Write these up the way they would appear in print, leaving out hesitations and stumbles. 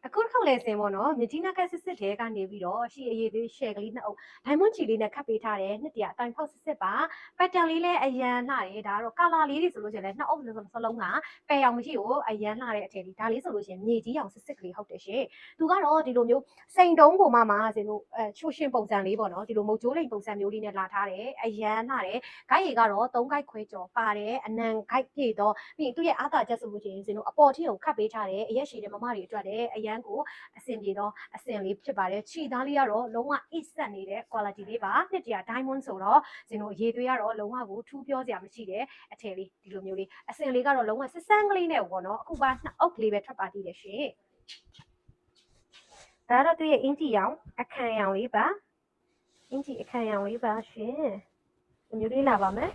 အခုတစ်ခေါက်လဲစင်ပေါ့နော်မြကြီးနားကစစ်စစ်တဲကနေပြီးတော့ရှီအရေးသေးရှယ်ကလေးနှစ်အုပ်ဒိုင်မွန်ချီလေးနဲ့ခတ်ပေးထားတယ်နှစ်တရာအတိုင်ဖောက်စစ်စစ်ပါပတ်တန်လေးလည်းအရန်လှတယ်ဒါကတော့ကာလာလေးတွေဆိုလို့ရှိရင်လည်းနှစ်အုပ်စလုံးကပယ်အောင်မရှိကိုအရန်လှတဲ့အထည်လေးဒါလေးဆိုလို့ရှိရင်မြေကြီးအောင်စစ်စစ်ကလေးဟုတ်တယ်ရှင်သူကတော့ဒီလိုမျိုးစိန်တုံးပုံမှာစင်တို့ချိုရှင်ပုံစံလေးပေါ့နော်ဒီလိုမုတ်ကျိုးလိမ်ပုံစံမျိုးလေးနဲ့လာထားတယ်အရန်လှတယ်ဂိုက်ရီကတော့3ဂိုက်ခွဲကျော်ပါတယ်အနံဂိုက်ပြည့်တော့ပြီးသူ့ရဲ့အားသာချက်ဆိုလို့ရှိရင်စင်တို့အပေါ်ထိကိုခတ်ပေးထားတယ်အရက်ရှည်တဲ့မမတွေအတွက်လည်းအရန်ကိုအဆင်ပြေတော့အဆင်လေးဖြစ်ပါတယ်ခြေသားလေးကတော့လုံးဝ eat ဆက်နေတဲ့ quality လေးပါနှစ်တရာ diamond ဆိုတော့ဇင်တို့ရေသွေးကတော့လုံးဝကိုထူးပြောစရာမရှိတဲ့အထည်လေးဒီလိုမျိုးလေးအဆင်လေးကတော့လုံးဝစစမ်းကလေးနဲ့ပေါ့နော်အခုပါနှစ်အုပ်ကလေးပဲထွက်ပါသေးတယ်ရှင်ဒါတော့သူရဲ့အင်ဂျီရောင်အခမ်းရောင်လေးပါအင်ဂျီအခမ်းရောင်လေးပါရှင်ဒီမျိုးလေးလာပါမယ်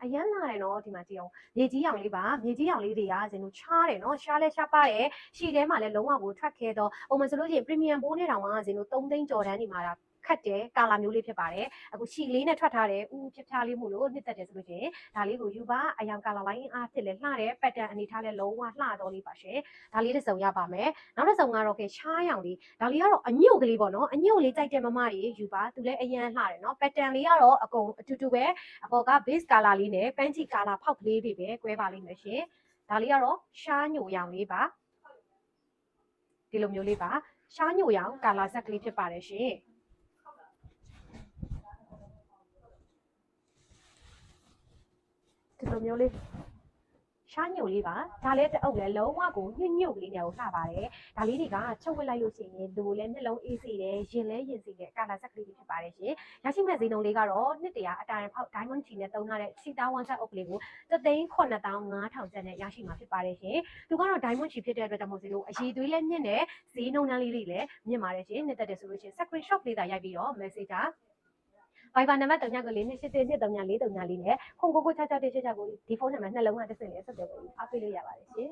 အရန်လာတယ်နော်ဒီမှာကြည့်အောင်မြေကြီးရောင်လေးပါမြေကြီးရောင်လေးတွေကဇင်တို့ချားတယ်နော်ရှားလဲရှားပါတယ်ရှီထဲမှာလည်းလုံးဝကိုထွက်ခဲတော့ပုံမှန်ဆိုလို့ရှိရင် premium ဘိုးနဲ့တောင်မှဇင်တို့3သိန်းကျော်တန်းနေမှာတာခတ်တယ်ကာလာမျိုးလေးဖြစ်ပါတယ်အခုရှီလေးနဲ့ထွက်ထားတယ်ဦးပြပြလေးမို့လို့နှစ်သက်တယ်ဆိုလို့ရှိရင်ဒါလေးကိုယူပါအယောင်ကာလာလိုင်းအားဖြစ်လဲလှတယ်ပတ်တန်အနေထားလဲလုံးဝလှတော့လေးပါရှင်ဒါလေးတစ်စုံရပါမယ်နောက်တစ်စုံကတော့ကဲရှားရောင်လေးဒါလေးကတော့အညို့ကလေးပေါ့နော်အညို့လေးကြိုက်တဲ့မမတွေယူပါသူလည်းအရန်လှတယ်နော်ပတ်တန်လေးကတော့အကုန်အတူတူပဲအပေါ်က base color လေးနဲ့ပန်းချီ color ဖောက်ကလေးတွေပဲကွဲပါလိမ့်မယ်ရှင်ဒါလေးကတော့ရှားညိုရောင်လေးပါဒီလိုမျိုးလေးပါရှားညိုရောင် color set ကလေးဖြစ်ပါတယ်ရှင်ဒီလိုမျိုးလေးရှားညိုလေးပါဒါလည်းတအုပ်လည်းလုံးဝကိုညှို့ညို့ကလေးနဲ့ကိုလှပါတယ်ဒါလေးတွေကချုပ်ဝစ်လိုက်လို့ရှိရင်လူလည်းနှလုံးအေးစေတယ်ရင်လည်းရင်စေတယ်ကာလာဆက်ကလေးတွေဖြစ်ပါတယ်ရှင်ရရှိမဲ့ဈေးနှုန်းလေးကတော့နှစ်တရာအတိုင်ဖောက် diamond ချီနဲ့တုံးထားတဲ့စီတာဝန်ဆက်အုပ်လေးကို3,9500ကျပ်နဲ့ရရှိမှာဖြစ်ပါတယ်ရှင်သူကတော့ diamond ချီဖြစ်တဲ့အတွက်ကြောင့်မို့လို့အရေးသွေးလည်းမြင့်တယ်ဈေးနှုန်းတန်းလေးတွေလည်းမြင့်ပါတယ်ရှင်နှစ်သက်တယ်ဆိုလို့ရှိရင် screenshot လေးသာရိုက်ပြီးတော့ message Viber နံပါတ်3992834334နဲ့ခုံကိုကိုချာချာတေးချာချာကိုဒီဖုန်းနံပါတ်နှလုံးကတစ်စင်လေးဆက်သွယ်ပြီးအားပေးလို့ရပါတယ်ရှင်